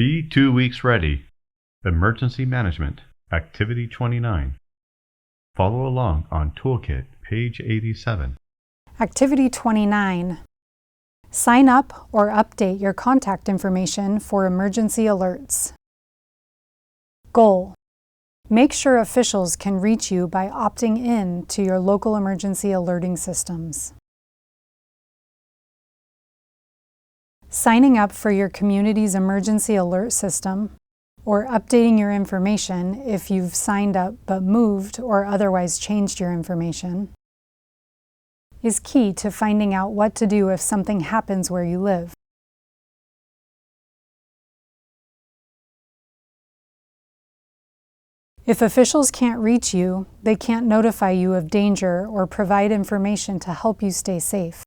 Be 2 weeks ready. Emergency Management, Activity 29. Follow along on Toolkit, page 87. Activity 29. Sign up or update your contact information for emergency alerts. Goal: make sure officials can reach you by opting in to your local emergency alerting systems. Signing up for your community's emergency alert system, or updating your information if you've signed up but moved or otherwise changed your information, is key to finding out what to do if something happens where you live. If officials can't reach you, they can't notify you of danger or provide information to help you stay safe.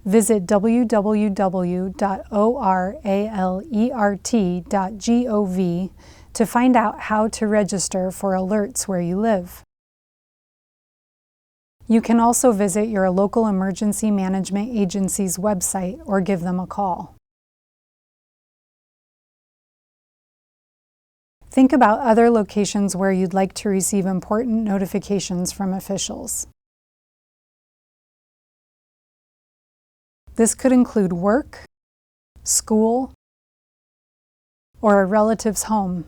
Visit www.oralert.gov to find out how to register for alerts where you live. You can also visit your local emergency management agency's website or give them a call. Think about other locations where you'd like to receive important notifications from officials. This could include work, school, or a relative's home.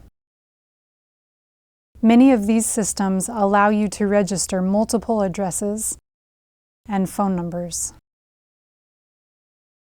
Many of these systems allow you to register multiple addresses and phone numbers.